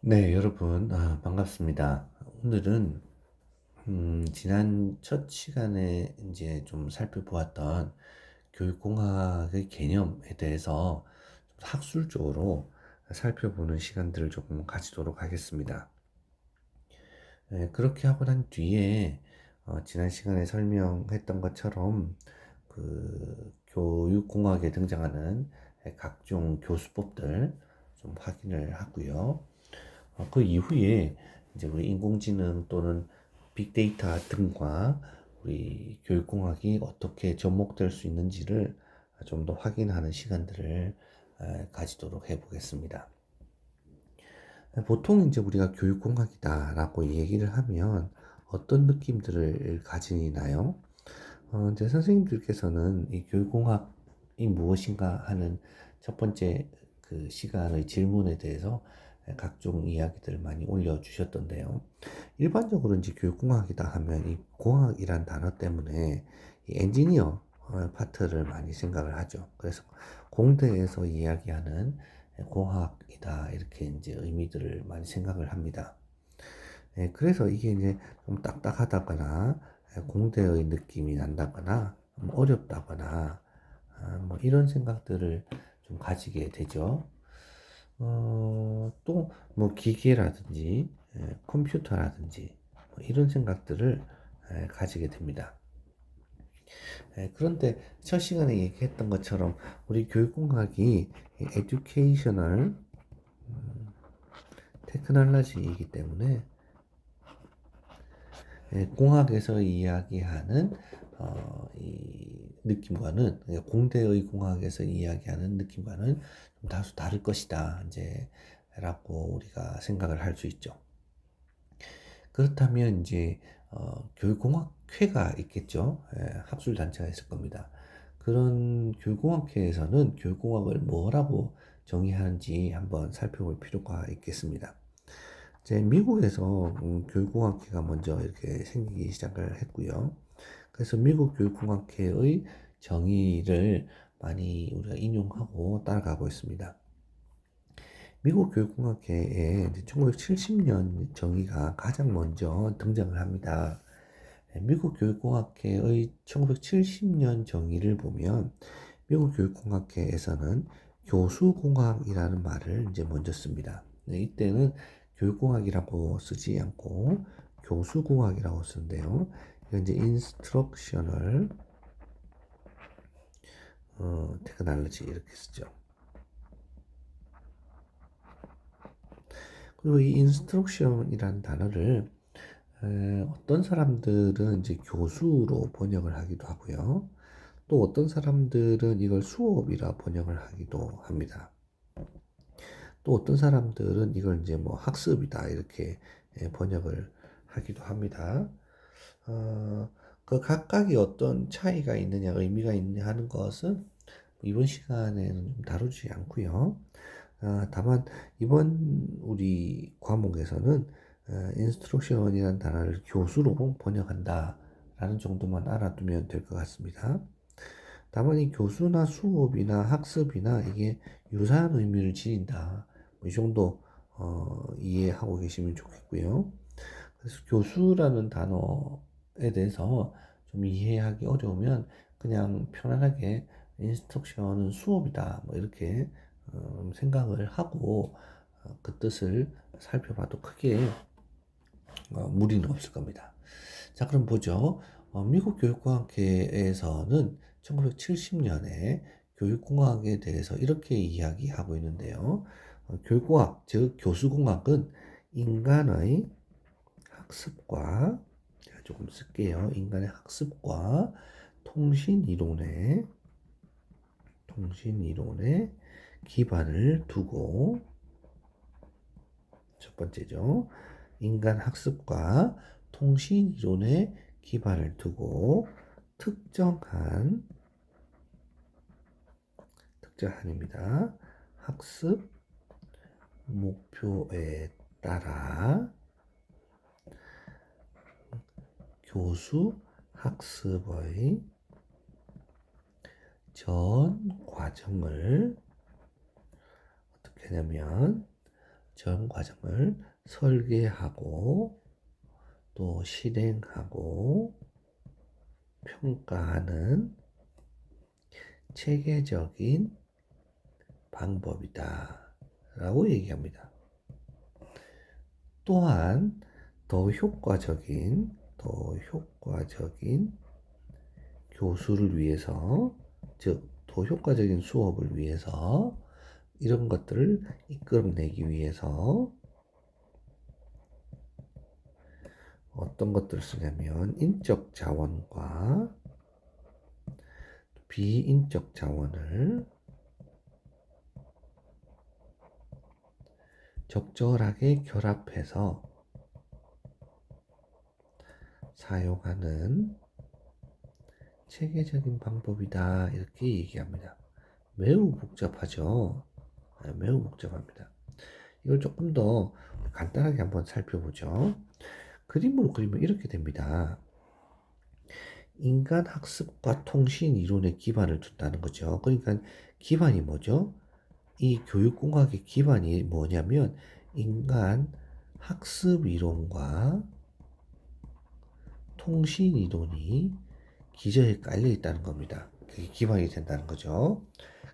네, 여러분, 반갑습니다. 오늘은, 지난 첫 시간에 이제 좀 살펴보았던 교육공학의 개념에 대해서 학술적으로 살펴보는 시간들을 조금 가지도록 하겠습니다. 그렇게 하고 난 뒤에, 지난 시간에 설명했던 것처럼 그 교육공학에 등장하는 각종 교수법들 좀 확인을 하고요. 그 이후에 이제 우리 인공지능 또는 빅데이터 등과 우리 교육공학이 어떻게 접목될 수 있는지를 좀 더 확인하는 시간들을 가지도록 해보겠습니다. 보통 이제 우리가 교육공학이다라고 얘기를 하면 어떤 느낌들을 가지나요? 이제 선생님들께서는 이 교육공학이 무엇인가 하는 첫 번째 그 시간의 질문에 대해서 각종 이야기들을 많이 올려주셨던데요. 일반적으로 이제 교육공학이다 하면 이 공학이란 단어 때문에 이 엔지니어 파트를 많이 생각을 하죠. 그래서 공대에서 이야기하는 공학이다 이렇게 이제 의미들을 많이 생각을 합니다. 그래서 이게 이제 좀 딱딱하다거나 공대의 느낌이 난다거나 어렵다거나 뭐 이런 생각들을 좀 가지게 되죠. 또 뭐 기계라든지 컴퓨터라든지 뭐 이런 생각들을 가지게 됩니다. 그런데 첫 시간에 얘기했던 것처럼 우리 교육공학이 에듀케이셔널 테크놀로지이기 때문에 공학에서 이야기하는 이 느낌과는 공대의 공학에서 이야기하는 느낌과는 좀 다소 다를 것이다 이제 라고 우리가 생각을 할 수 있죠. 그렇다면 이제 교육공학회가 있겠죠. 학술 단체가 있을 겁니다. 그런 교육공학회에서는 교육공학을 뭐라고 정의하는지 한번 살펴볼 필요가 있겠습니다. 이제 미국에서 교육공학회가 먼저 이렇게 생기기 시작을 했고요. 그래서 미국 교육공학회의 정의를 많이 우리가 인용하고 따라가고 있습니다. 미국 교육공학회에 1970년 정의가 가장 먼저 등장을 합니다. 미국 교육공학회의 1970년 정의를 보면 미국 교육공학회에서는 교수공학이라는 말을 이제 먼저 씁니다. 이때는 교육공학이라고 쓰지 않고 교수공학이라고 쓰는데요. 이건 이제 instructional technology 이렇게 쓰죠. 그리고 이 instruction이라는 단어를 어떤 사람들은 이제 교수로 번역을 하기도 하고요. 또 어떤 사람들은 이걸 수업이라 번역을 하기도 합니다. 또 어떤 사람들은 이걸 이제 뭐 학습이다 이렇게 번역을 하기도 합니다. 그 각각이 어떤 차이가 있느냐, 의미가 있느냐 하는 것은 이번 시간에는 좀 다루지 않고요. 다만 이번 우리 과목에서는 인스트럭션이라는 단어를 교수로 번역한다라는 정도만 알아두면 될 것 같습니다. 다만 이 교수나 수업이나 학습이나 이게 유사한 의미를 지닌다. 뭐이 정도 이해하고 계시면 좋겠고요. 그래서 교수라는 단어에 대해서 좀 이해하기 어려우면 그냥 편안하게 인스트럭션은 수업이다. 뭐 이렇게 생각을 하고 그 뜻을 살펴봐도 크게 무리는 없을 겁니다. 자, 그럼 보죠. 미국 교육공학회에서는 1970년에 교육공학에 대해서 이렇게 이야기하고 있는데요. 교육공학, 즉 교수공학은 인간의 학습과, 제가 조금 쓸게요. 인간의 학습과 통신이론에 기반을 두고, 첫 번째죠. 인간 학습과 통신 이론에 기반을 두고 특정한입니다. 학습 목표에 따라 교수 학습의 전 과정을 어떻게 하냐면 전 과정을 설계하고 또 실행하고 평가하는 체계적인 방법이다 라고 얘기합니다. 또한 더 효과적인 교수를 위해서, 즉 더 효과적인 수업을 위해서 이런 것들을 이끌어내기 위해서 어떤 것들을 쓰냐면 인적 자원과 비인적 자원을 적절하게 결합해서 사용하는 체계적인 방법이다 이렇게 얘기합니다. 매우 복잡하죠. 매우 복잡합니다. 이걸 조금 더 간단하게 한번 살펴보죠. 그림으로 그리면 이렇게 됩니다. 인간 학습과 통신 이론에 기반을 둔다는 거죠. 그러니까 기반이 뭐죠? 이 교육공학의 기반이 뭐냐면 인간 학습 이론과 통신 이론이 기저에 깔려 있다는 겁니다. 그게 기반이 된다는 거죠.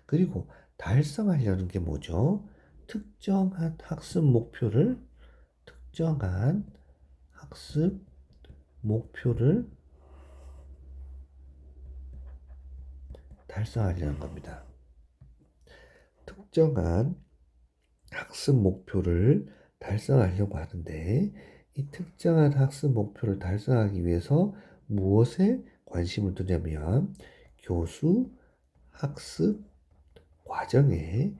그리고 달성하려는 게 뭐죠? 특정한 학습 목표를 달성하려는 겁니다. 특정한 학습 목표를 달성하려고 하는데 이 특정한 학습 목표를 달성하기 위해서 무엇에 관심을 두냐면 교수 학습 과정에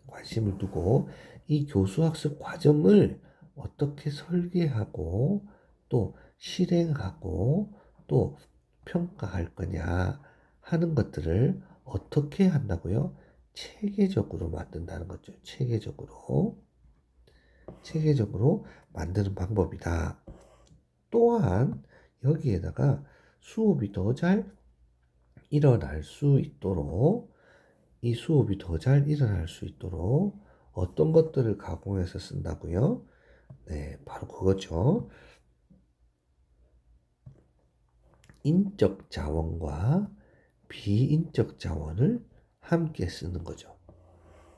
관심을 두고 이 교수 학습 과정을 어떻게 설계하고 또 실행하고 또 평가할 거냐 하는 것들을 어떻게 한다고요? 체계적으로 만든다는 거죠. 체계적으로 만드는 방법이다. 또한 여기에다가 수업이 더 잘 일어날 수 있도록 어떤 것들을 가공해서 쓴다고요? 네, 바로 그거죠. 인적 자원과 비인적 자원을 함께 쓰는 거죠.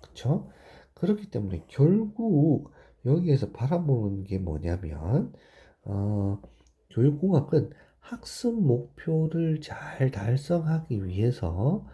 그렇죠? 그렇기 때문에 결국 여기에서 바라보는 게 뭐냐면 교육공학은 학습 목표를 잘 달성하기 위해서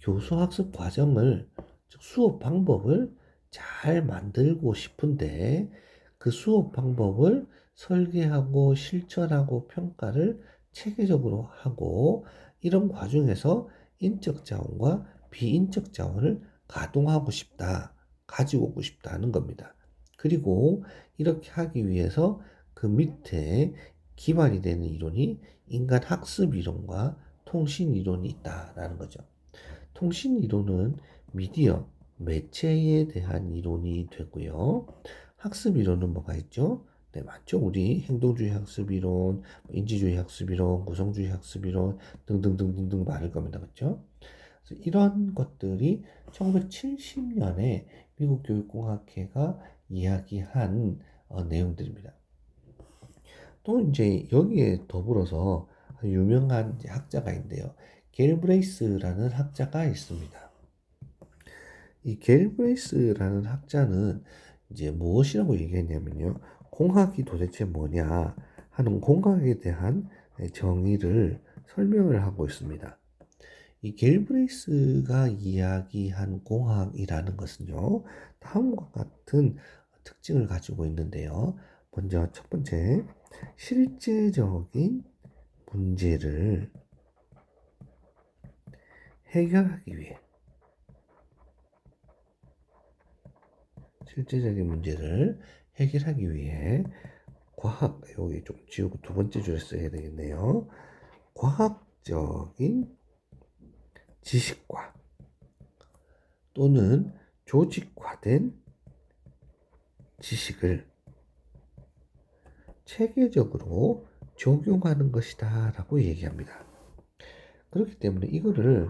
교수 학습 과정을, 즉 수업 방법을 잘 만들고 싶은데 그 수업 방법을 설계하고 실천하고 평가를 체계적으로 하고 이런 과정에서 인적 자원과 비인적 자원을 가동하고 싶다, 가지고 오고 싶다는 겁니다. 그리고 이렇게 하기 위해서 그 밑에 기반이 되는 이론이 인간 학습 이론과 통신 이론이 있다라는 거죠. 통신 이론은 미디어, 매체에 대한 이론이 되고요. 학습 이론은 뭐가 있죠? 네, 맞죠? 우리 행동주의 학습 이론, 인지주의 학습 이론, 구성주의 학습 이론 등등등등등 많을 겁니다. 그렇죠? 그래서 이런 것들이 1970년에 미국 교육공학회가 이야기한 내용들입니다. 또 이제 여기에 더불어서 유명한 학자가 있는데요. 갤브레이스라는 학자가 있습니다. 이 갤브레이스라는 학자는 이제 무엇이라고 얘기했냐면요. 공학이 도대체 뭐냐 하는 공학에 대한 정의를 설명을 하고 있습니다. 이 갤브레이스가 이야기한 공학이라는 것은요. 다음과 같은 특징을 가지고 있는데요. 먼저 첫 번째, 실제적인 문제를 해결하기 위해 여기 좀 지우고 두 번째 줄에 써야 되겠네요. 과학적인 지식과 또는 조직화된 지식을 체계적으로 적용하는 것이다 라고 얘기합니다. 그렇기 때문에 이거를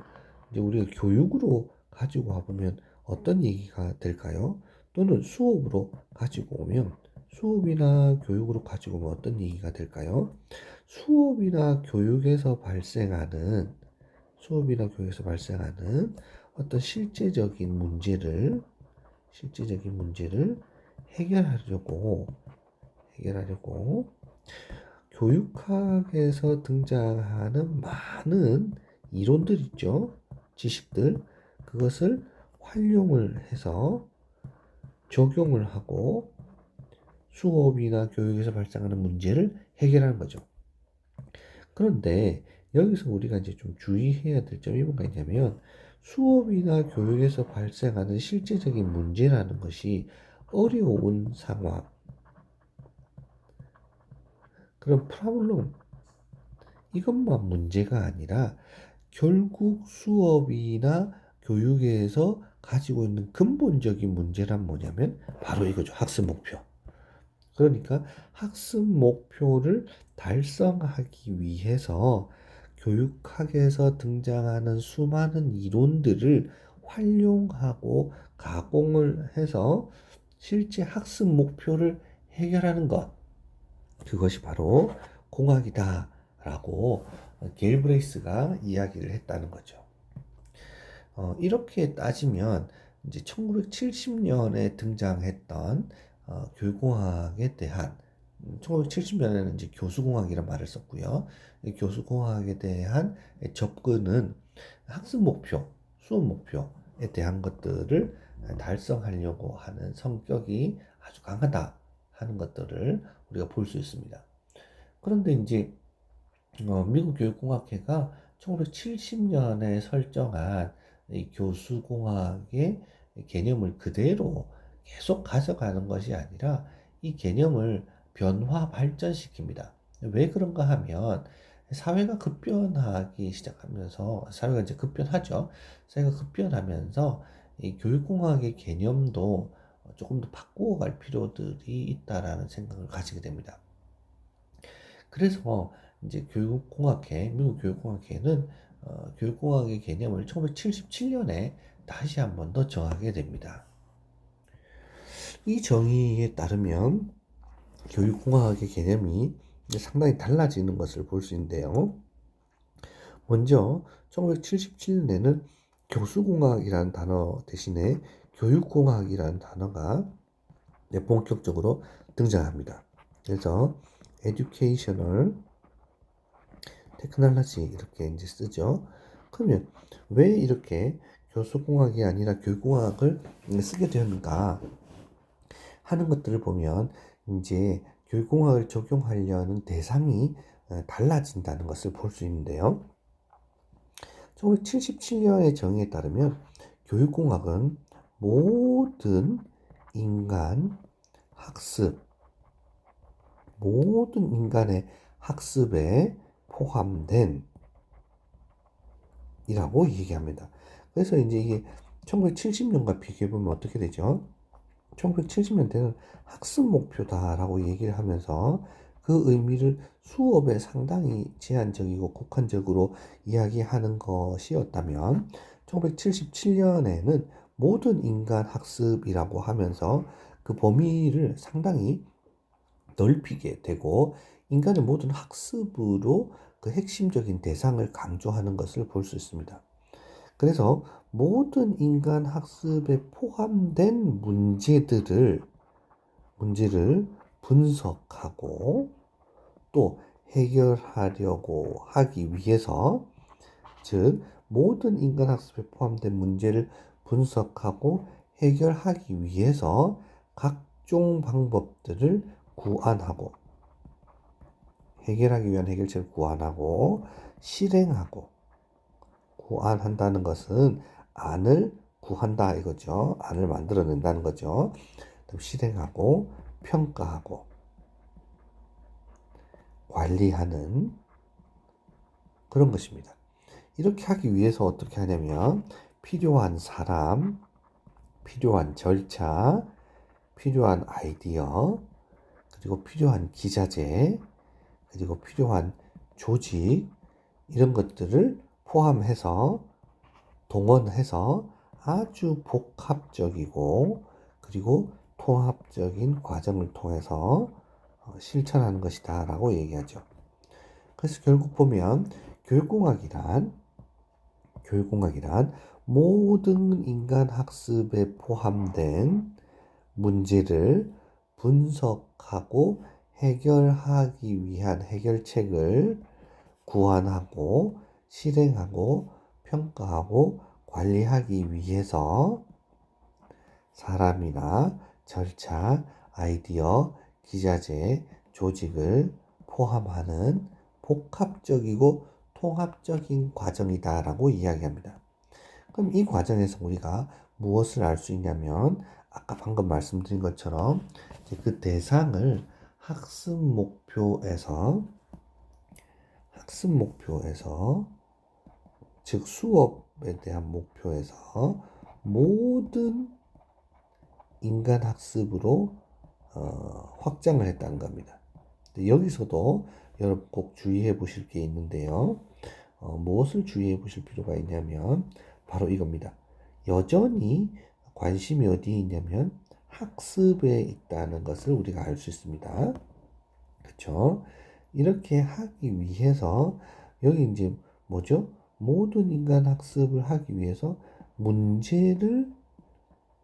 이제 우리가 교육으로 가지고 와보면 어떤 얘기가 될까요? 또는 수업으로 가지고 오면 수업이나 교육으로 가지고 오면 어떤 얘기가 될까요? 수업이나 교육에서 발생하는 어떤 실제적인 문제를 해결하려고 교육학에서 등장하는 많은 이론들 있죠. 지식들. 그것을 활용을 해서 적용을 하고 수업이나 교육에서 발생하는 문제를 해결하는 거죠. 그런데 여기서 우리가 이제 좀 주의해야 될 점이 뭐가 있냐면 수업이나 교육에서 발생하는 실제적인 문제라는 것이 어려운 상황, 그런 프로블럼, 이것만 문제가 아니라 결국 수업이나 교육에서 가지고 있는 근본적인 문제란 뭐냐면 바로 이거죠. 학습 목표. 그러니까 학습 목표를 달성하기 위해서 교육학에서 등장하는 수많은 이론들을 활용하고 가공을 해서 실제 학습 목표를 해결하는 것. 그것이 바로 공학이다라고 게일브레이스가 이야기를 했다는 거죠. 이렇게 따지면 이제 1970년에 등장했던 교육공학에 대한 1970년에는 이제 교수공학이라는 말을 썼고요. 이 교수공학에 대한 접근은 학습 목표, 수업 목표에 대한 것들을 달성하려고 하는 성격이 아주 강하다 하는 것들을 우리가 볼 수 있습니다. 그런데 이제 미국 교육공학회가 1970년에 설정한 이 교수공학의 개념을 그대로 계속 가져가는 것이 아니라 이 개념을 변화 발전시킵니다. 왜 그런가 하면 사회가 급변하기 시작하면서 사회가 이제 급변하죠. 사회가 급변하면서 이 교육공학의 개념도 조금 더 바꾸어갈 필요들이 있다라는 생각을 가지게 됩니다. 그래서 이제 미국 교육공학회는 교육공학의 개념을 1977년에 다시 한 번 더 정하게 됩니다. 이 정의에 따르면 교육공학의 개념이 상당히 달라지는 것을 볼 수 있는데요. 먼저 1977년에는 교수공학이라는 단어 대신에 교육공학이라는 단어가 본격적으로 등장합니다. 그래서 educational technology 이렇게 이제 쓰죠. 그러면 왜 이렇게 교수공학이 아니라 교육공학을 쓰게 되었는가 하는 것들을 보면 이제 교육공학을 적용하려는 대상이 달라진다는 것을 볼 수 있는데요. 1977년의 정의에 따르면 교육공학은 모든 인간의 학습에 포함된 이라고 얘기합니다. 그래서 이제 이게 1970년과 비교해보면 어떻게 되죠? 1970년대는 학습 목표다라고 얘기를 하면서 그 의미를 수업에 상당히 제한적이고 국한적으로 이야기하는 것이었다면 1977년에는 모든 인간 학습이라고 하면서 그 범위를 상당히 넓히게 되고 인간의 모든 학습으로 그 핵심적인 대상을 강조하는 것을 볼 수 있습니다. 그래서 모든 인간 학습에 포함된 문제를 분석하고 또 해결하려고 하기 위해서, 즉 모든 인간 학습에 포함된 문제를 분석하고 해결하기 위해서 각종 방법들을 구안하고 해결하기 위한 해결책을 구안하고 실행하고, 구안한다는 것은 안을 구한다 이거죠. 안을 만들어낸다는 거죠. 실행하고 평가하고 관리하는 그런 것입니다. 이렇게 하기 위해서 어떻게 하냐면 필요한 사람, 필요한 절차, 필요한 아이디어, 그리고 필요한 기자재, 그리고 필요한 조직, 이런 것들을 포함해서 동원해서 아주 복합적이고 그리고 통합적인 과정을 통해서 실천하는 것이다 라고 얘기하죠. 그래서 결국 보면 교육공학이란 모든 인간 학습에 포함된 문제를 분석하고 해결하기 위한 해결책을 구안하고 실행하고 평가하고 관리하기 위해서 사람이나 절차, 아이디어, 기자재, 조직을 포함하는 복합적이고 통합적인 과정이다라고 이야기합니다. 그럼 이 과정에서 우리가 무엇을 알 수 있냐면 아까 방금 말씀드린 것처럼 그 대상을 학습 목표에서 즉 수업에 대한 목표에서 모든 인간 학습으로 확장을 했다는 겁니다. 여기서도 여러분 꼭 주의해 보실 게 있는데요. 무엇을 주의해 보실 필요가 있냐면 바로 이겁니다. 여전히 관심이 어디에 있냐면 학습에 있다는 것을 우리가 알 수 있습니다. 그렇죠? 이렇게 하기 위해서 여기 이제 뭐죠? 모든 인간 학습을 하기 위해서 문제를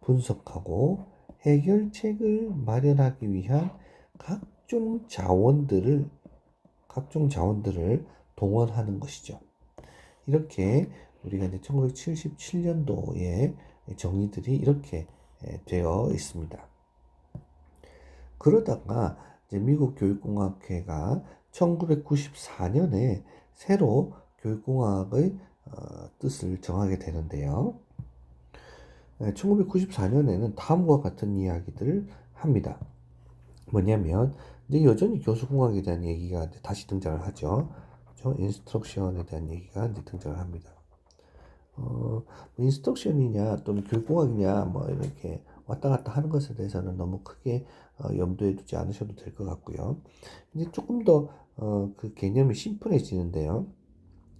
분석하고 해결책을 마련하기 위한 각종 자원들을 동원하는 것이죠. 이렇게 우리가 이제 1977년도에 정의들이 이렇게 되어 있습니다. 그러다가 이제 미국 교육공학회가 1994년에 새로 교육공학의 뜻을 정하게 되는데요. 1994년에는 다음과 같은 이야기들을 합니다. 뭐냐면 이제 여전히 교수공학에 대한 얘기가 다시 등장을 하죠. 그렇죠? 인스트럭션에 대한 얘기가 이제 등장을 합니다. 인스트럭션이냐 또는 교육공학이냐 뭐 이렇게 왔다 갔다 하는 것에 대해서는 너무 크게 염두에 두지 않으셔도 될 것 같고요. 이제 조금 더 그 개념이 심플해지는데요.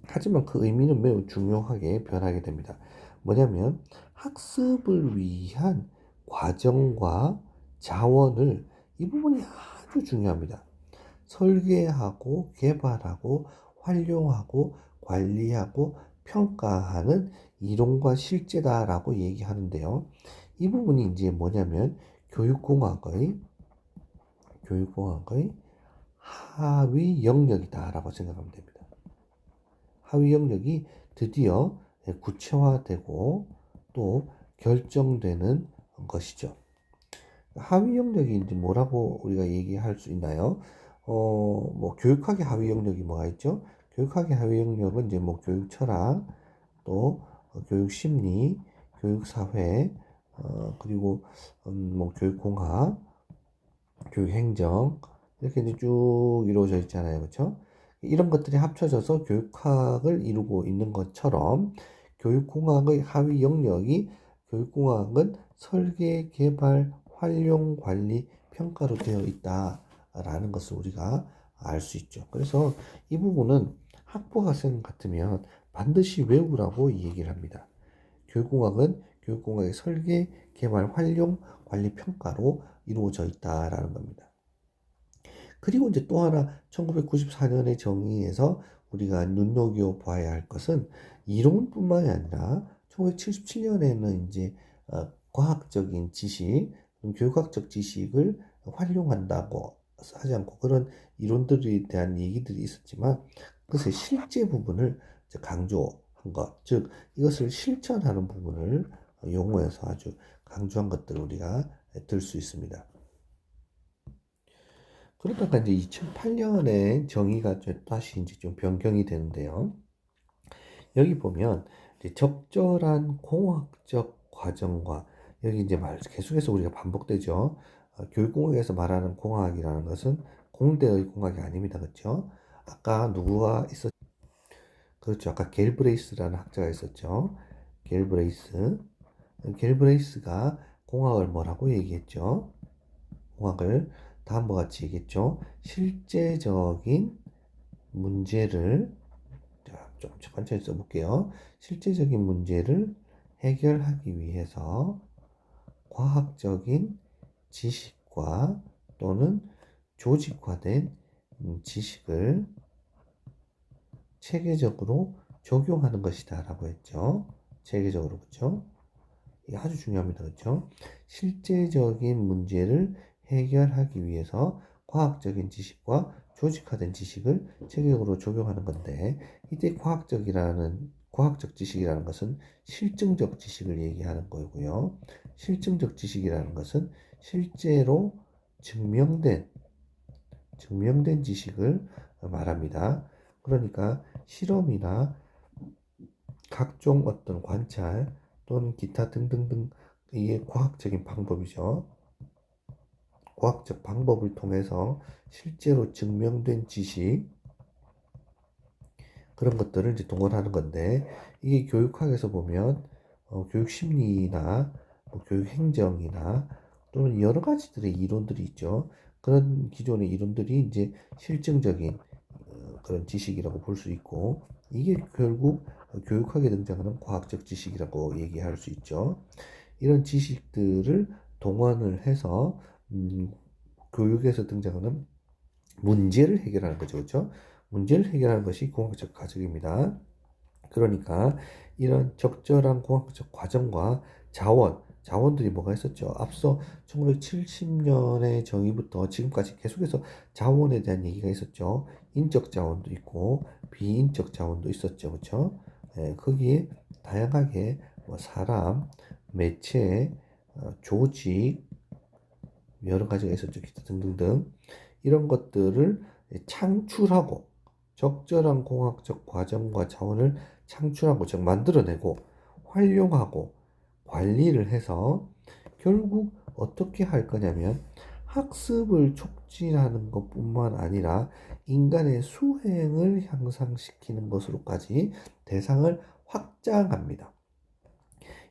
하지만 그 의미는 매우 중요하게 변하게 됩니다. 뭐냐면 학습을 위한 과정과 자원을 이 부분이 아주 중요합니다. 설계하고 개발하고 활용하고 관리하고 평가하는 이론과 실제다라고 얘기하는데요. 이 부분이 이제 뭐냐면 교육공학의 하위 영역이다라고 생각하면 됩니다. 하위 영역이 드디어 구체화되고 또 결정되는 것이죠. 하위 영역이 이제 뭐라고 우리가 얘기할 수 있나요? 뭐 교육학의 하위 영역이 뭐가 있죠? 교육학의 하위 영역은 이제 뭐 교육 철학, 또 교육 심리, 교육 사회, 그리고 뭐 교육 공학, 교육 행정 이렇게 이제 쭉 이루어져 있잖아요, 그렇죠? 이런 것들이 합쳐져서 교육학을 이루고 있는 것처럼 교육공학의 하위 영역이 교육공학은 설계, 개발, 활용, 관리, 평가로 되어 있다라는 것을 우리가 알 수 있죠. 그래서 이 부분은 학부학생 같으면 반드시 외우라고 얘기를 합니다. 교육공학은 교육공학의 설계, 개발, 활용, 관리, 평가로 이루어져 있다라는 겁니다. 그리고 이제 또 하나 1994년의 정의에서 우리가 눈여겨 봐야 할 것은 이론뿐만이 아니라 1977년에는 이제 과학적인 지식, 교육학적 지식을 활용한다고 하지 않고 그런 이론들에 대한 얘기들이 있었지만 그것의 실제 부분을 강조한 것, 즉 이것을 실천하는 부분을 용어에서 아주 강조한 것들을 우리가 들 수 있습니다. 그러다가 이제 2008년에 정의가 다시 이제 좀 변경이 되는데요. 여기 보면 이제 적절한 공학적 과정과 여기 이제 계속해서 우리가 반복되죠. 교육공학에서 말하는 공학이라는 것은 공대의 공학이 아닙니다. 그렇죠? 아까 누구가 있었 그렇죠. 아까 겔브레이스라는 학자가 있었죠. 겔브레이스. 겔브레이스가 공학을 뭐라고 얘기했죠? 공학을 다음과 같이 얘기했죠. 실제적인 문제를 좀 천천히 써볼게요. 실제적인 문제를 해결하기 위해서 과학적인 지식과 또는 조직화된 지식을 체계적으로 적용하는 것이다 라고 했죠. 체계적으로, 그렇죠? 이게 아주 중요합니다. 그렇죠? 실제적인 문제를 해결하기 위해서 과학적인 지식과 조직화된 지식을 체계적으로 적용하는 건데, 이때 과학적 지식이라는 것은 실증적 지식을 얘기하는 거고요. 실증적 지식이라는 것은 실제로 증명된 지식을 말합니다. 그러니까 실험이나 각종 어떤 관찰 또는 기타 등등등, 이게 과학적인 방법이죠. 과학적 방법을 통해서 실제로 증명된 지식, 그런 것들을 이제 동원하는 건데, 이게 교육학에서 보면 교육 심리나 교육 행정이나 또는 여러 가지들의 이론들이 있죠. 그런 기존의 이론들이 이제 실증적인 그런 지식이라고 볼 수 있고, 이게 결국 교육학에 등장하는 과학적 지식이라고 얘기할 수 있죠. 이런 지식들을 동원을 해서 교육에서 등장하는 문제를 해결하는 거죠. 그렇죠? 문제를 해결하는 것이 공학적 과정입니다. 그러니까 이런 적절한 공학적 과정과 자원들이 뭐가 있었죠? 앞서 1970년의 정의부터 지금까지 계속해서 자원에 대한 얘기가 있었죠. 인적 자원도 있고 비인적 자원도 있었죠. 그렇죠? 예, 거기에 다양하게 뭐 사람, 매체, 조직, 여러 가지가 있었죠. 기타 등등등. 이런 것들을 창출하고 적절한 공학적 과정과 자원을 창출하고 즉 만들어내고 활용하고 관리를 해서 결국 어떻게 할 거냐면 학습을 촉진하는 것뿐만 아니라 인간의 수행을 향상시키는 것으로까지 대상을 확장합니다.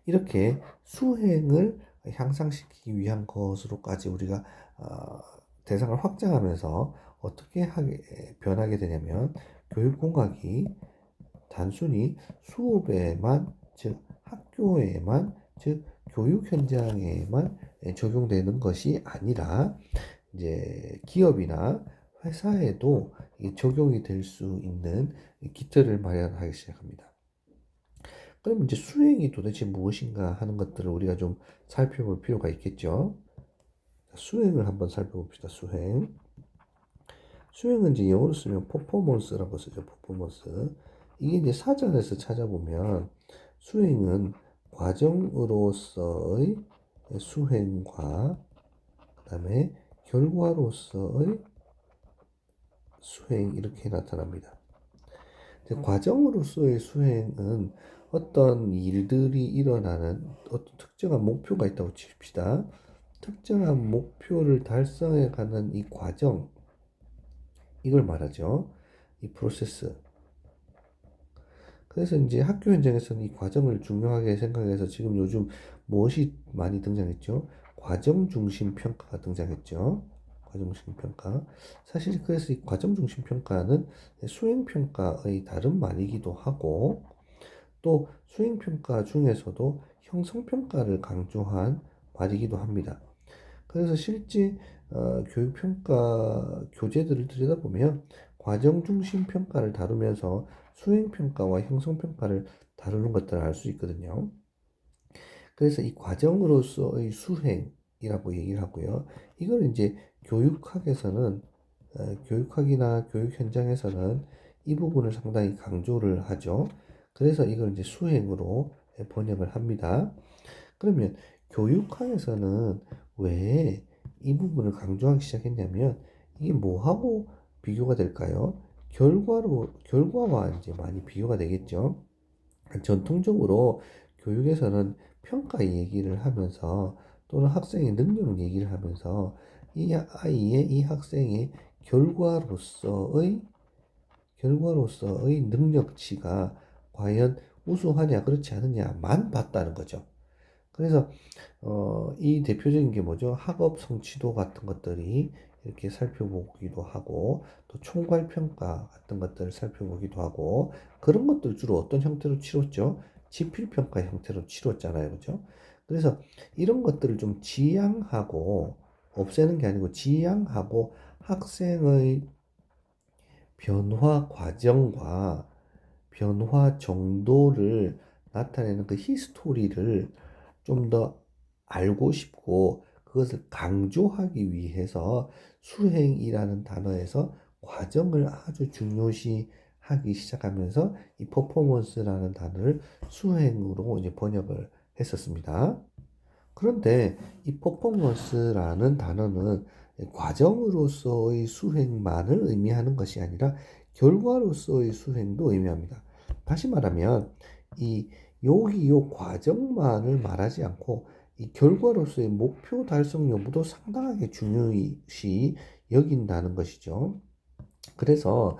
이렇게 수행을 향상시키기 위한 것으로까지 우리가 대상을 확장하면서 어떻게 변하게 되냐면 교육공학이 단순히 수업에만, 즉 학교에만, 즉 교육 현장에만 적용되는 것이 아니라 이제 기업이나 회사에도 적용이 될 수 있는 기틀을 마련하기 시작합니다. 그럼 이제 수행이 도대체 무엇인가 하는 것들을 우리가 좀 살펴볼 필요가 있겠죠. 수행을 한번 살펴봅시다. 수행은 이제 영어로 쓰면 퍼포먼스라고 쓰죠. 퍼포먼스. 이게 이제 사전에서 찾아보면 수행은 과정으로서의 수행과 그다음에 결과로서의 수행, 이렇게 나타납니다. 과정으로서의 수행은 어떤 일들이 일어나는 어떤 특정한 목표가 있다고 칩시다. 특정한 목표를 달성해 가는 이 과정, 이걸 말하죠. 이 프로세스. 그래서 이제 학교 현장에서는 이 과정을 중요하게 생각해서 지금 요즘 무엇이 많이 등장했죠? 과정 중심 평가가 등장했죠. 과정 중심 평가. 사실 그래서 이 과정 중심 평가는 수행 평가의 다른 말이기도 하고, 또 수행 평가 중에서도 형성 평가를 강조한 말이기도 합니다. 그래서 실제 교육 평가 교재들을 들여다보면 과정 중심 평가를 다루면서 수행 평가와 형성 평가를 다루는 것들을 알 수 있거든요. 그래서 이 과정으로서의 수행이라고 얘기를 하고요. 이걸 이제 교육학이나 교육 현장에서는 이 부분을 상당히 강조를 하죠. 그래서 이걸 이제 수행으로 번역을 합니다. 그러면 교육학에서는 왜 이 부분을 강조하기 시작했냐면 이게 뭐하고 비교가 될까요? 결과와 이제 많이 비교가 되겠죠. 전통적으로 교육에서는 평가 얘기를 하면서 또는 학생의 능력 얘기를 하면서 이 학생의 결과로서의 능력치가 과연 우수하냐 그렇지 않느냐만 봤다는 거죠. 그래서 이 대표적인 게 뭐죠? 학업 성취도 같은 것들이 이렇게 살펴보기도 하고, 또 총괄 평가 같은 것들을 살펴보기도 하고, 그런 것들 주로 어떤 형태로 치렀죠? 지필 평가 형태로 치렀잖아요, 그죠? 그래서 이런 것들을 좀 지양하고 없애는 게 아니고 지양하고 학생의 변화 과정과 변화 정도를 나타내는 그 히스토리를 좀 더 알고 싶고 그것을 강조하기 위해서 수행이라는 단어에서 과정을 아주 중요시하기 시작하면서 이 퍼포먼스라는 단어를 수행으로 이제 번역을 했었습니다. 그런데 이 퍼포먼스라는 단어는 과정으로서의 수행만을 의미하는 것이 아니라 결과로서의 수행도 의미합니다. 다시 말하면 이 여기 요 과정만을 말하지 않고 이 결과로서의 목표 달성 여부도 상당하게 중요시 여긴다는 것이죠. 그래서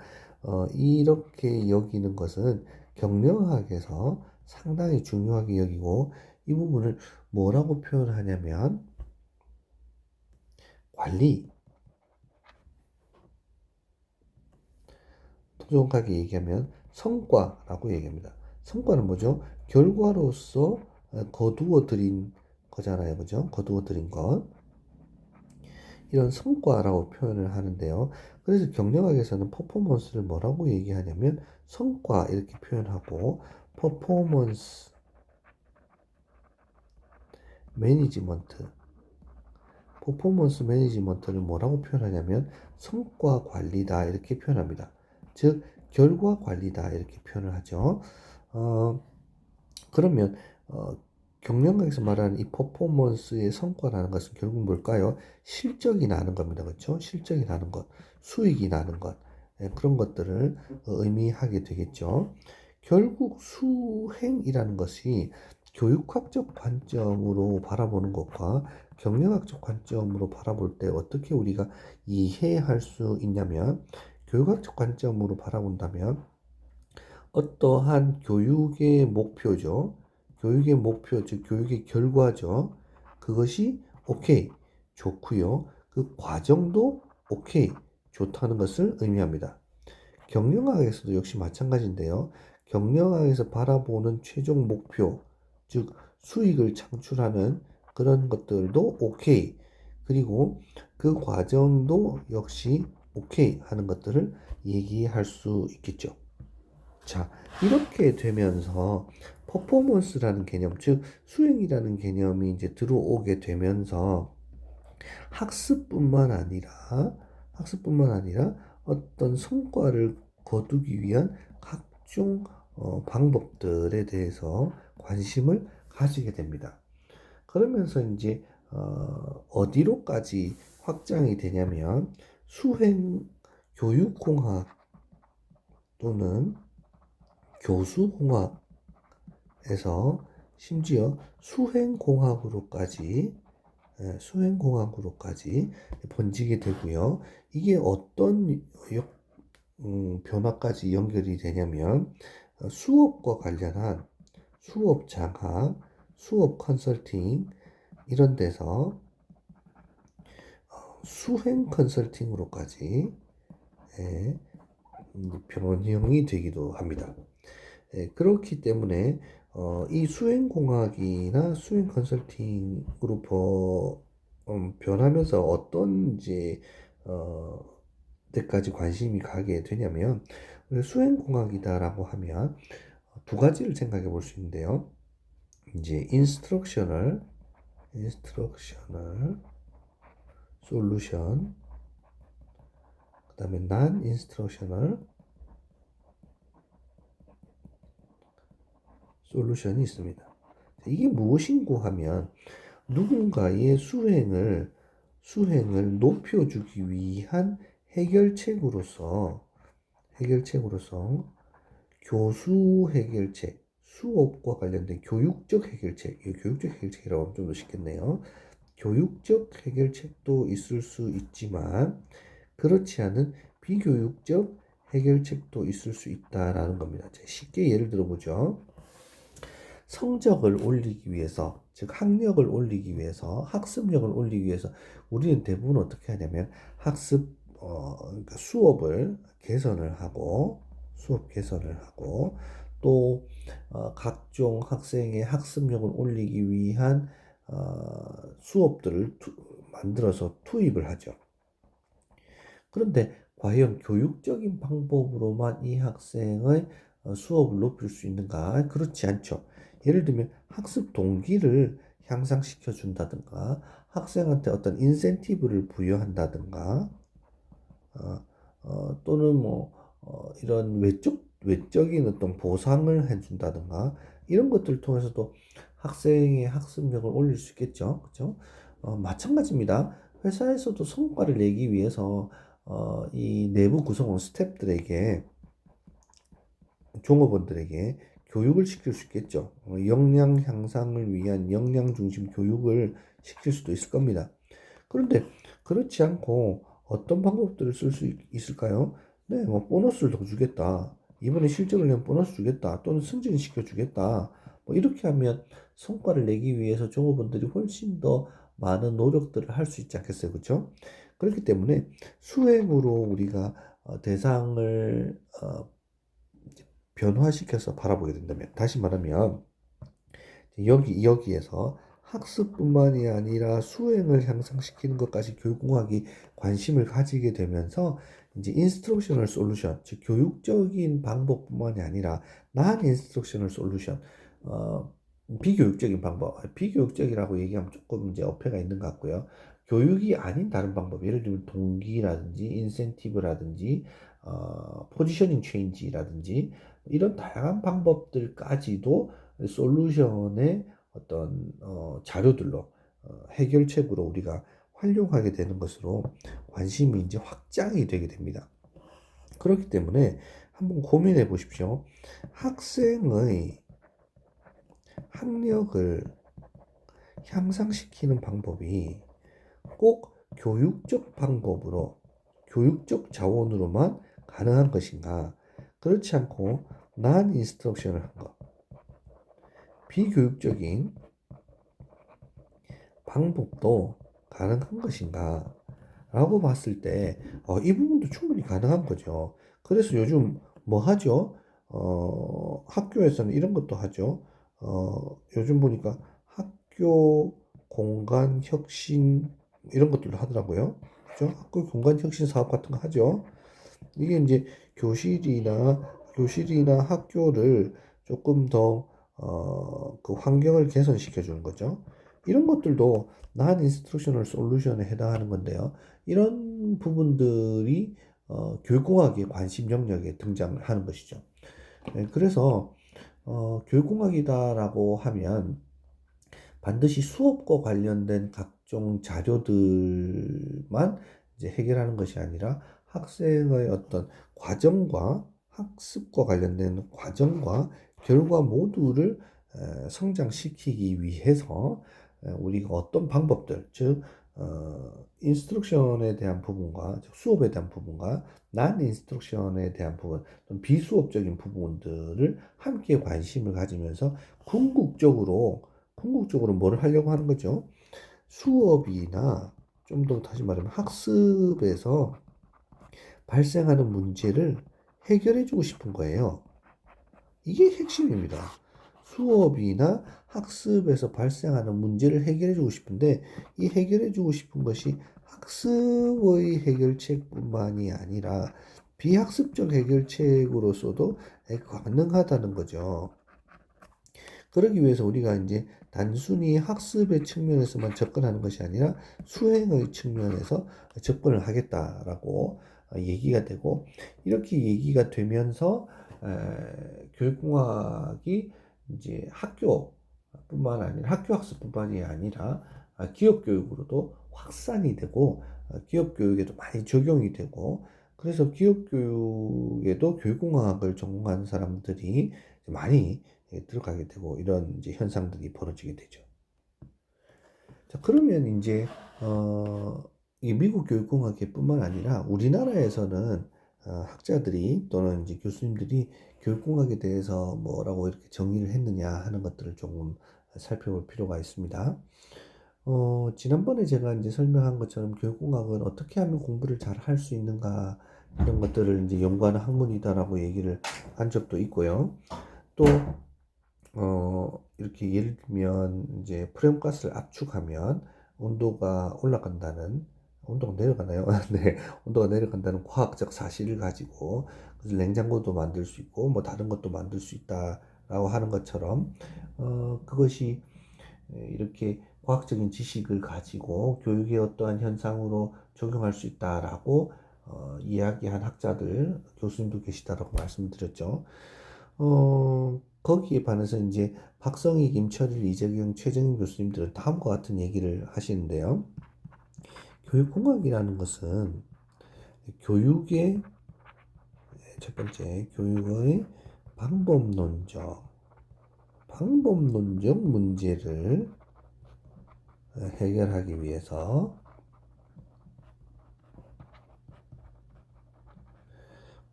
이렇게 여기는 것은 경영학에서 상당히 중요하게 여기고 이 부분을 뭐라고 표현하냐면 관리, 정확하게 얘기하면 성과라고 얘기합니다. 성과는 뭐죠? 결과로서 거두어 들인 거잖아요. 그죠? 거두어 들인 것. 이런 성과라고 표현을 하는데요. 그래서 경영학에서는 퍼포먼스를 뭐라고 얘기하냐면 성과 이렇게 표현하고 퍼포먼스 매니지먼트 퍼포먼스 매니지먼트를 뭐라고 표현하냐면 성과 관리다 이렇게 표현합니다. 즉 결과 관리다 이렇게 표현을 하죠. 어, 그러면 경영학에서 말하는 이 퍼포먼스의 성과라는 것은 결국 뭘까요? 실적이 나는 겁니다. 그렇죠? 실적이 나는 것, 수익이 나는 것, 그런 것들을 의미하게 되겠죠. 결국 수행이라는 것이 교육학적 관점으로 바라보는 것과 경영학적 관점으로 바라볼 때 어떻게 우리가 이해할 수 있냐면 교육학적 관점으로 바라본다면 어떠한 교육의 목표죠. 교육의 목표, 즉 교육의 결과죠. 그것이 오케이, 좋고요. 그 과정도 오케이, 좋다는 것을 의미합니다. 경영학에서도 역시 마찬가지인데요. 경영학에서 바라보는 최종 목표, 즉 수익을 창출하는 그런 것들도 오케이. 그리고 그 과정도 역시 오케이 하는 것들을 얘기할 수 있겠죠. 자, 이렇게 되면서 퍼포먼스라는 개념, 즉 수행이라는 개념이 이제 들어오게 되면서 학습뿐만 아니라 학습뿐만 아니라 어떤 성과를 거두기 위한 각종 방법들에 대해서 관심을 가지게 됩니다. 그러면서 이제 어디로까지 확장이 되냐면 수행 교육공학 또는 교수공학에서 심지어 수행공학으로까지 번지게 되고요. 이게 어떤 변화까지 연결이 되냐면 수업과 관련한 수업 장학, 수업 컨설팅 이런 데서 수행 컨설팅으로까지 변형이 되기도 합니다. 그렇기 때문에 이 수행공학이나 수행 컨설팅으로 변하면서 어떤 이제 때까지 관심이 가게 되냐면 수행공학이다라고 하면 두 가지를 생각해 볼 수 있는데요. 이제 인스트럭셔널 솔루션 그다음에 non instructional 솔루션이 있습니다. 이게 무엇인고 하면 누군가의 수행을 높여주기 위한 해결책으로서 교수 해결책, 수업과 관련된 교육적 해결책, 교육적 해결책이라고 하면 좀 더 쉽겠네요. 교육적 해결책도 있을 수 있지만 그렇지 않은 비교육적 해결책도 있을 수 있다라는 겁니다. 쉽게 예를 들어보죠. 성적을 올리기 위해서, 즉 학력을 올리기 위해서, 학습력을 올리기 위해서 우리는 대부분 어떻게 하냐면 그러니까 수업 개선을 하고 또 각종 학생의 학습력을 올리기 위한 수업들을 만들어서 투입을 하죠. 그런데 과연 교육적인 방법으로만 이 학생의 수업을 높일 수 있는가? 그렇지 않죠. 예를 들면 학습 동기를 향상시켜 준다든가 학생한테 어떤 인센티브를 부여한다든가 또는 이런 외적인 어떤 보상을 해준다든가 이런 것들을 통해서도 학생의 학습력을 올릴 수 있겠죠. 그렇죠? 마찬가지입니다. 회사에서도 성과를 내기 위해서 이 내부 구성원 스태프들에게 종업원들에게 교육을 시킬 수 있겠죠. 역량 향상을 위한 역량 중심 교육을 시킬 수도 있을 겁니다. 그런데 그렇지 않고 어떤 방법들을 쓸 수 있을까요? 네, 뭐 보너스를 더 주겠다. 이번에 실적을 내면 보너스 주겠다. 또는 승진시켜 주겠다. 뭐 이렇게 하면 성과를 내기 위해서 종업원들이 훨씬 더 많은 노력들을 할 수 있지 않겠어요? 그렇죠? 그렇기 때문에 수행으로 우리가 대상을 변화시켜서 바라보게 된다면, 다시 말하면 여기에서 학습뿐만이 아니라 수행을 향상시키는 것까지 교육공학이 관심을 가지게 되면서 이제 인스트럭셔널 솔루션, 즉 교육적인 방법뿐만이 아니라 non 인스트럭셔널 솔루션, 비교육적인 방법, 비교육적이라고 얘기하면 조금 이제 어폐가 있는 것 같고요. 교육이 아닌 다른 방법, 예를 들면 동기라든지 인센티브라든지 포지셔닝 체인지라든지 이런 다양한 방법들까지도 솔루션의 어떤 자료들로 해결책으로 우리가 활용하게 되는 것으로 관심이 이제 확장이 되게 됩니다. 그렇기 때문에 한번 고민해 보십시오. 학생의 학력을 향상시키는 방법이 꼭 교육적 방법으로, 교육적 자원으로만 가능한 것인가? 그렇지 않고 non 인스트럭션을 한 것, 비교육적인 방법도 가능한 것인가? 라고 봤을 때, 이 부분도 충분히 가능한 거죠. 그래서 요즘 뭐 하죠? 학교에서는 이런 것도 하죠. 요즘 보니까 학교 공간 혁신 이런 것들도 하더라고요. 그죠? 학교 공간 혁신 사업 같은 거 하죠. 이게 이제 교실이나 학교를 조금 더, 그 환경을 개선시켜 주는 거죠. 이런 것들도 non instructional solution에 해당하는 건데요. 이런 부분들이, 교육공학의 관심 영역에 등장을 하는 것이죠. 네, 그래서, 교육공학이다라고 하면 반드시 수업과 관련된 각종 자료들만 이제 해결하는 것이 아니라 학생의 어떤 과정과 학습과 관련된 과정과 결과 모두를 성장시키기 위해서 우리가 어떤 방법들, 즉 인스트럭션에 대한 부분과 즉 수업에 대한 부분과 난 인스트럭션에 대한 부분, 비수업적인 부분들을 함께 관심을 가지면서 궁극적으로 뭐를 하려고 하는 거죠? 수업이나 좀 더 다시 말하면 학습에서 발생하는 문제를 해결해 주고 싶은 거예요. 이게 핵심입니다. 수업이나 학습에서 발생하는 문제를 해결해 주고 싶은데 이 해결해 주고 싶은 것이 학습의 해결책뿐만이 아니라 비학습적 해결책으로서도 가능하다는 거죠. 그러기 위해서 우리가 이제 단순히 학습의 측면에서만 접근하는 것이 아니라 수행의 측면에서 접근을 하겠다라고 얘기가 되고, 이렇게 얘기가 되면서 교육공학이 이제 학교 학습뿐만이 아니라 기업 교육으로도 확산이 되고 기업 교육에도 많이 적용이 되고, 그래서 기업 교육에도 교육공학을 전공하는 사람들이 많이 들어가게 되고 이런 이제 현상들이 벌어지게 되죠. 자, 그러면 이제 이 미국 교육공학뿐만 아니라 우리나라에서는 학자들이 또는 이제 교수님들이 교육공학에 대해서 뭐라고 이렇게 정의를 했느냐 하는 것들을 조금 살펴볼 필요가 있습니다. 지난번에 제가 이제 설명한 것처럼 교육공학은 어떻게 하면 공부를 잘 할 수 있는가 이런 것들을 이제 연구하는 학문이다라고 얘기를 한 적도 있고요. 또 이렇게 예를 들면 이제 프레온가스를 압축하면 온도가 올라간다는 온도가 내려가나요? 네, 온도가 내려간다는 과학적 사실을 가지고 그래서 냉장고도 만들 수 있고 뭐 다른 것도 만들 수 있다라고 하는 것처럼 그것이 이렇게 과학적인 지식을 가지고 교육의 어떠한 현상으로 적용할 수 있다라고 이야기한 학자들, 교수님도 계시다라고 말씀드렸죠. 거기에 반해서 이제 박성희, 김철일, 이재경, 최정임 교수님들은 다음과 같은 얘기를 하시는데요. 교육공학이라는 것은 교육의 첫 번째 교육의 방법론적 문제를 해결하기 위해서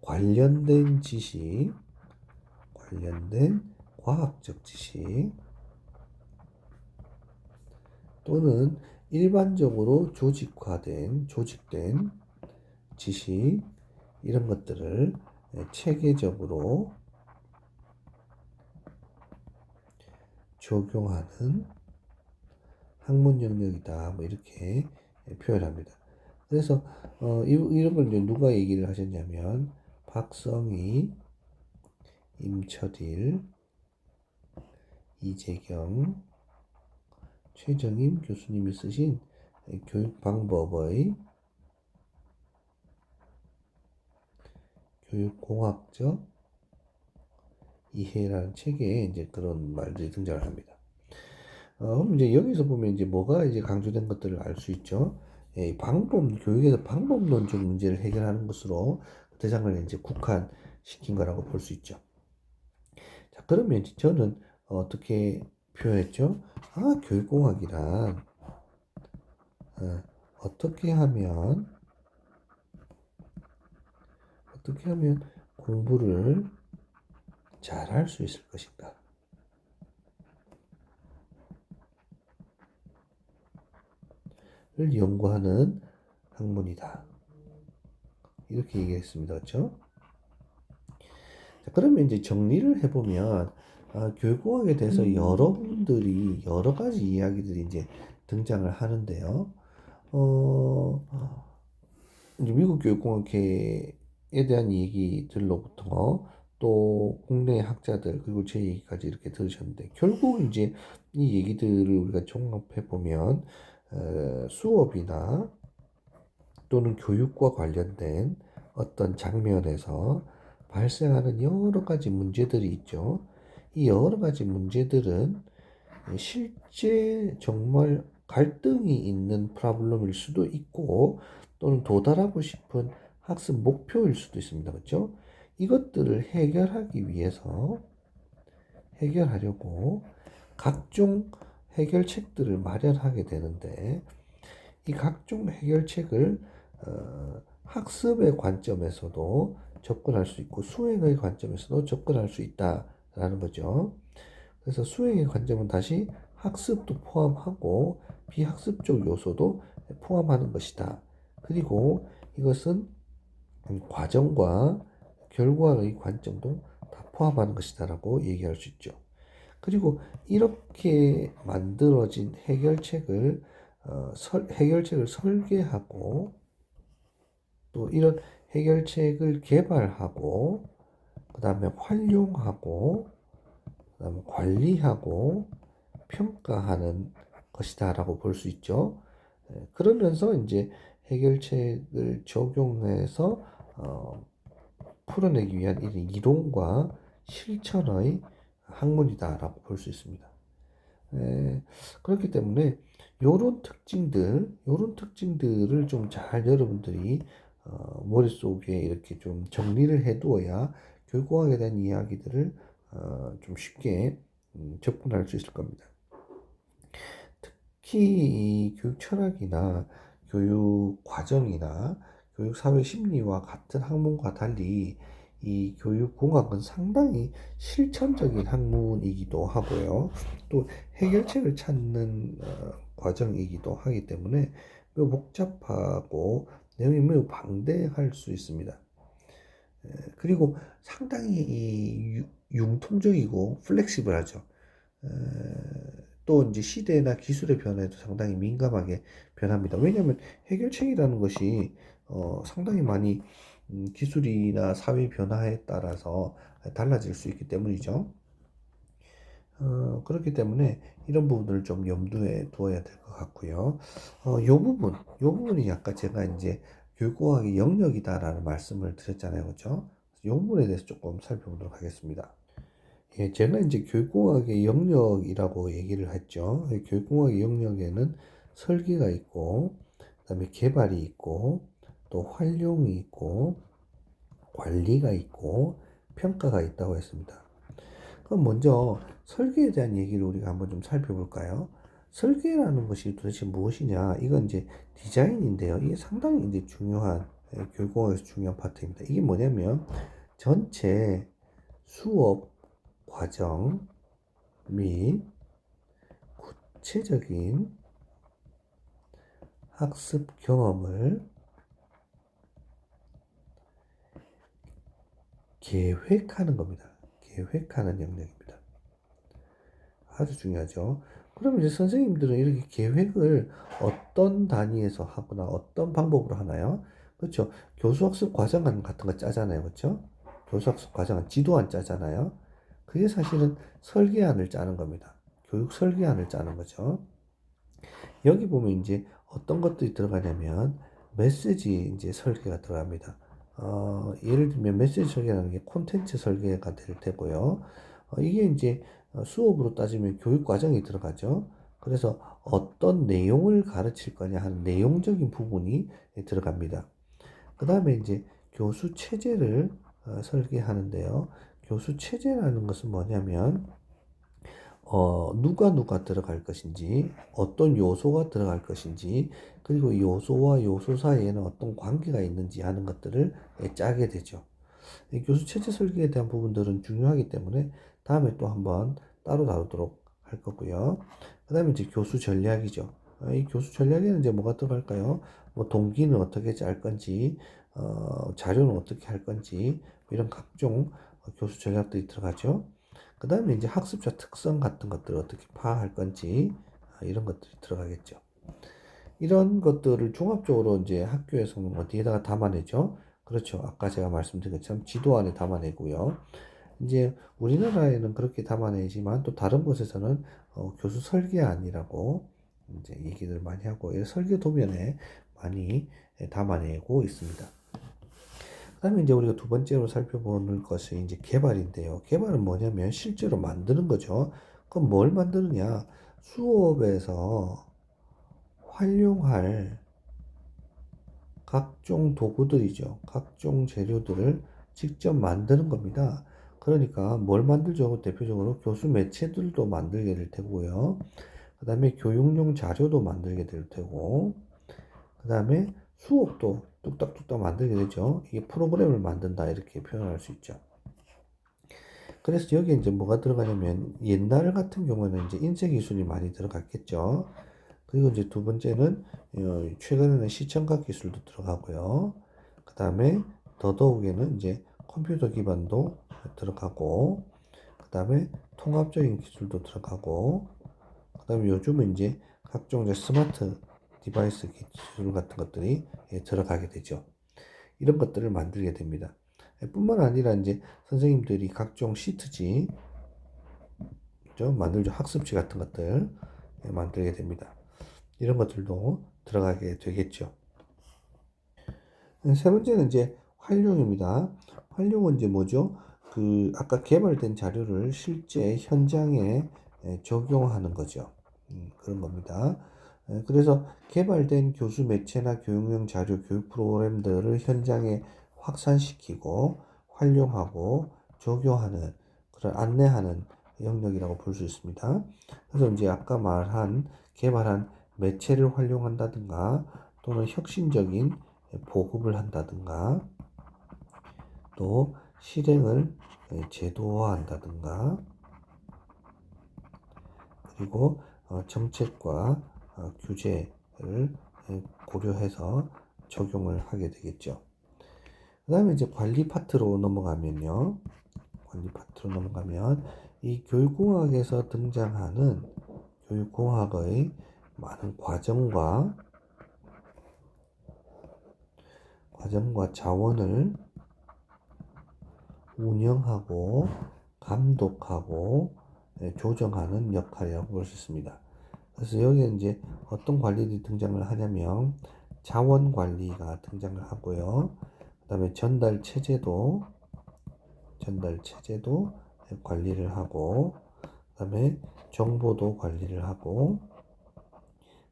관련된 지식, 관련된 과학적 지식 또는 일반적으로 조직된 지식 이런 것들을 체계적으로 적용하는 학문 영역이다. 뭐 이렇게 표현합니다. 그래서 이런 걸 이제 누가 얘기를 하셨냐면 박성희, 임철일, 이재경, 최정임 교수님이 쓰신 교육 방법의 교육공학적 이해라는 책에 이제 그런 말들이 등장을 합니다. 그럼 이제 여기서 보면 이제 뭐가 이제 강조된 것들을 알 수 있죠. 교육에서 방법론적 문제를 해결하는 것으로 대상을 이제 국한시킨 거라고 볼 수 있죠. 자, 그러면 이제 저는 어떻게 표현했죠? 교육공학이란 어, 어떻게 하면 공부를 잘 할 수 있을 것인가? 를 연구하는 학문이다. 이렇게 얘기했습니다. 그렇죠? 자, 그러면 이제 정리를 해보면 교육공학에 대해서 여러분들이 여러 가지 이야기들이 이제 등장을 하는데요. 이제 미국 교육공학회에 대한 얘기들로부터 또 국내 학자들 그리고 제 얘기까지 이렇게 들으셨는데 결국 이제 이 얘기들을 우리가 종합해 보면 수업이나 또는 교육과 관련된 어떤 장면에서 발생하는 여러 가지 문제들이 있죠. 이 여러 가지 문제들은 실제 정말 갈등이 있는 프로블럼일 수도 있고 또는 도달하고 싶은 학습 목표일 수도 있습니다. 그렇죠? 이것들을 해결하려고 각종 해결책들을 마련하게 되는데 이 각종 해결책을 학습의 관점에서도 접근할 수 있고 수행의 관점에서도 접근할 수 있다라는 거죠. 그래서 수행의 관점은 다시 학습도 포함하고 비학습적 요소도 포함하는 것이다. 그리고 이것은 과정과 결과의 관점도 다 포함하는 것이다라고 얘기할 수 있죠. 그리고 이렇게 만들어진 해결책을 설계하고 또 이런 해결책을 개발하고 그 다음에 활용하고 그 다음에 관리하고 평가하는 것이다라고 볼 수 있죠. 그러면서 이제 해결책을 적용해서 풀어내기 위한 이론과 실천의 학문이다라고 볼 수 있습니다. 그렇기 때문에 요런 특징들을 좀 잘 여러분들이 머릿속에 이렇게 좀 정리를 해두어야 교육공학에 대한 이야기들을 좀 쉽게 접근할 수 있을 겁니다. 특히 이 교육 철학이나 교육 과정이나 교육 사회 심리와 같은 학문과 달리 이 교육공학은 상당히 실천적인 학문이기도 하고요. 또 해결책을 찾는 과정이기도 하기 때문에 매우 복잡하고 내용이 매우 방대할 수 있습니다. 그리고 상당히 융통적이고 플렉시블하죠. 에, 또 이제 시대나 기술의 변화에도 상당히 민감하게 변합니다. 왜냐하면 해결책이라는 것이 상당히 많이 기술이나 사회 변화에 따라서 달라질 수 있기 때문이죠. 그렇기 때문에 이런 부분들을 좀 염두에 두어야 될 것 같고요. 요 부분이 약간 제가 이제 교육공학의 영역이다라는 말씀을 드렸잖아요. 그죠? 이 부분에 대해서 조금 살펴보도록 하겠습니다. 예, 제가 이제 교육공학의 영역이라고 얘기를 했죠. 교육공학의 영역에는 설계가 있고, 그다음에 개발이 있고, 또 활용이 있고, 관리가 있고, 평가가 있다고 했습니다. 그럼 먼저 설계에 대한 얘기를 우리가 한번 좀 살펴볼까요? 설계라는 것이 도대체 무엇이냐? 이건 이제 디자인인데요. 이게 상당히 이제 중요한, 교육공학에서 중요한 파트입니다. 이게 뭐냐면 전체 수업 과정 및 구체적인 학습 경험을 계획하는 겁니다. 계획하는 영역입니다. 아주 중요하죠. 그러면 이제 선생님들은 이렇게 계획을 어떤 단위에서 하거나 어떤 방법으로 하나요? 그렇죠. 교수학습 과정안 같은 거 짜잖아요. 그렇죠. 교수학습 과정안 지도안 짜잖아요. 그게 사실은 설계안을 짜는 겁니다. 교육 설계안을 짜는 거죠. 여기 보면 이제 어떤 것들이 들어가냐면 메시지 이제 설계가 들어갑니다. 예를 들면 메시지 설계라는 게 콘텐츠 설계가 될 테고요. 이게 이제 수업으로 따지면 교육 과정이 들어가죠. 그래서 어떤 내용을 가르칠 거냐 하는 내용적인 부분이 들어갑니다. 그 다음에 이제 교수 체제를 설계하는데요. 교수 체제라는 것은 뭐냐면 누가 들어갈 것인지, 어떤 요소가 들어갈 것인지, 그리고 요소와 요소 사이에는 어떤 관계가 있는지 하는 것들을 짜게 되죠. 이 교수 체제 설계에 대한 부분들은 중요하기 때문에 다음에 또 한번 따로 다루도록 할 거고요. 그 다음에 이제 교수 전략이죠. 이 교수 전략에는 이제 뭐가 들어갈까요? 뭐 동기는 어떻게 짤 건지, 자료는 어떻게 할 건지, 뭐 이런 각종 교수 전략들이 들어가죠. 그 다음에 이제 학습자 특성 같은 것들을 어떻게 파악할 건지, 이런 것들이 들어가겠죠. 이런 것들을 종합적으로 이제 학교에서는 어디에다가 담아내죠? 그렇죠. 아까 제가 말씀드린 것처럼 지도 안에 담아내고요. 이제 우리나라에는 그렇게 담아내지만 또 다른 곳에서는 교수 설계안이라고 이제 얘기를 많이 하고 이 설계 도면에 많이 담아내고 있습니다. 그다음에 이제 우리가 두 번째로 살펴보는 것이 이제 개발인데요. 개발은 뭐냐면 실제로 만드는 거죠. 그럼 뭘 만드느냐? 수업에서 활용할 각종 도구들이죠. 각종 재료들을 직접 만드는 겁니다. 그러니까 뭘 만들죠? 대표적으로 교수 매체들도 만들게 될 테고요. 그 다음에 교육용 자료도 만들게 될 테고, 그 다음에 수업도 뚝딱뚝딱 만들게 되죠. 이게 프로그램을 만든다 이렇게 표현할 수 있죠. 그래서 여기에 이제 뭐가 들어가냐면 옛날 같은 경우에는 이제 인쇄 기술이 많이 들어갔겠죠. 그리고 이제 두 번째는 최근에는 시청각 기술도 들어가고요. 그 다음에 더더욱에는 이제 컴퓨터 기반도 들어가고, 그 다음에 통합적인 기술도 들어가고, 그 다음에 요즘은 이제 각종 이제 스마트 디바이스 기술 같은 것들이 들어가게 되죠. 이런 것들을 만들게 됩니다. 뿐만 아니라 이제 선생님들이 각종 시트지, 만들죠. 학습지 같은 것들 만들게 됩니다. 이런 것들도 들어가게 되겠죠. 세 번째는 이제 활용입니다. 활용은 이제 뭐죠? 아까 개발된 자료를 실제 현장에 적용하는 거죠. 그런 겁니다. 그래서 개발된 교수 매체나 교육용 자료, 교육 프로그램들을 현장에 확산시키고 활용하고 적용하는 그런 안내하는 영역이라고 볼 수 있습니다. 그래서 이제 아까 말한 개발한 매체를 활용한다든가 또는 혁신적인 보급을 한다든가 또 실행을 제도화한다든가 그리고 정책과 규제를 고려해서 적용을 하게 되겠죠. 그 다음에 이제 관리 파트로 넘어가면요. 관리 파트로 넘어가면 이 교육공학에서 등장하는 교육공학의 많은 과정과 자원을 운영하고 감독하고 조정하는 역할이라고 볼 수 있습니다. 그래서 여기에 이제 어떤 관리들이 등장을 하냐면 자원 관리가 등장을 하고요. 그 다음에 전달 체제도 관리를 하고, 그 다음에 정보도 관리를 하고,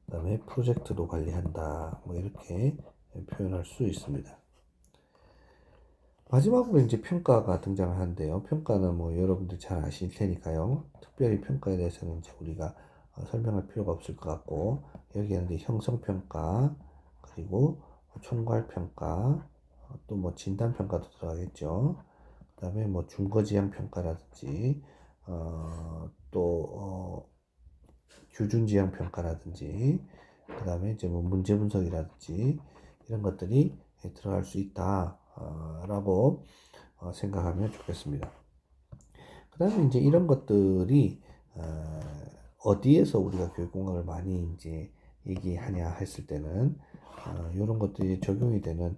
그 다음에 프로젝트도 관리한다. 뭐 이렇게 표현할 수 있습니다. 마지막으로 이제 평가가 등장을 하는데요. 평가는 뭐 여러분들 잘 아실 테니까요. 특별히 평가에 대해서는 이제 우리가 설명할 필요가 없을 것 같고, 여기에는 이제 형성평가, 그리고 총괄평가, 또 뭐 진단평가도 들어가겠죠. 그 다음에 뭐 준거지향평가라든지, 규준지향평가라든지, 그 다음에 이제 뭐 문제분석이라든지, 이런 것들이 들어갈 수 있다. 라고 생각하면 좋겠습니다. 그 다음에 이제 이런 것들이 어디에서 우리가 교육공학을 많이 이제 얘기하냐 했을 때는 이런 것들이 적용이 되는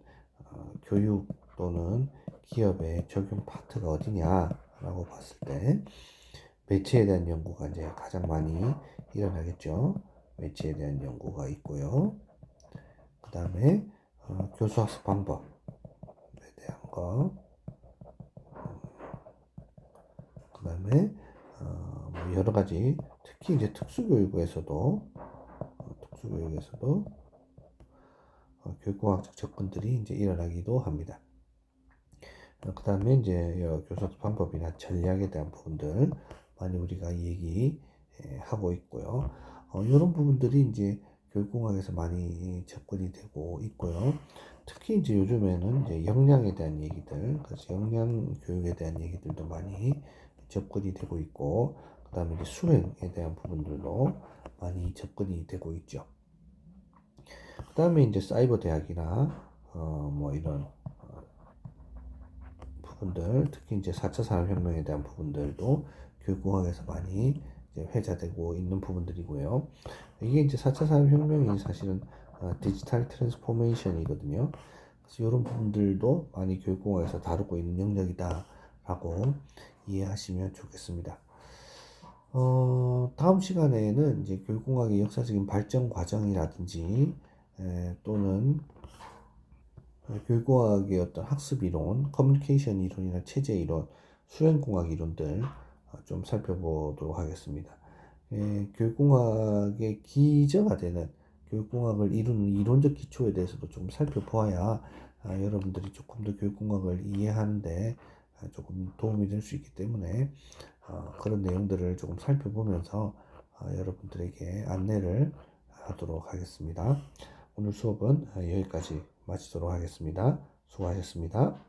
교육 또는 기업의 적용 파트가 어디냐라고 봤을 때 매체에 대한 연구가 이제 가장 많이 일어나겠죠. 매체에 대한 연구가 있고요. 그 다음에 교수학습 방법에 대한 거, 그 다음에 뭐 여러 가지 특히 이제 특수교육에서도 교육공학적 접근들이 이제 일어나기도 합니다. 그 다음에 이제 교수학습 방법이나 전략에 대한 부분들 많이 우리가 얘기하고 있고요. 이런 부분들이 이제 교육공학에서 많이 접근이 되고 있고요. 특히 이제 요즘에는 이제 역량에 대한 얘기들, 그래서 역량 교육에 대한 얘기들도 많이 접근이 되고 있고, 그 다음에 이제 수행에 대한 부분들도 많이 접근이 되고 있죠. 그 다음에 이제 사이버 대학이나 뭐 이런 부분들, 특히 이제 4차 산업혁명에 대한 부분들도 교육공학에서 많이 이제 회자되고 있는 부분들이고요. 이게 이제 4차 산업혁명이 사실은 디지털 트랜스포메이션이거든요. 그래서 이런 부분들도 많이 교육공학에서 다루고 있는 영역이다라고 이해하시면 좋겠습니다. 다음 시간에는 이제 교육공학의 역사적인 발전 과정이라든지 또는 교육공학의 어떤 학습 이론, 커뮤니케이션 이론이나 체제 이론, 수행공학 이론들 좀 살펴보도록 하겠습니다. 교육공학의 기저가 되는 교육공학을 이루는 이론적 기초에 대해서도 좀 살펴보아야 여러분들이 조금 더 교육공학을 이해하는데 조금 도움이 될 수 있기 때문에 그런 내용들을 조금 살펴보면서 여러분들에게 안내를 하도록 하겠습니다. 오늘 수업은 여기까지 마치도록 하겠습니다. 수고하셨습니다.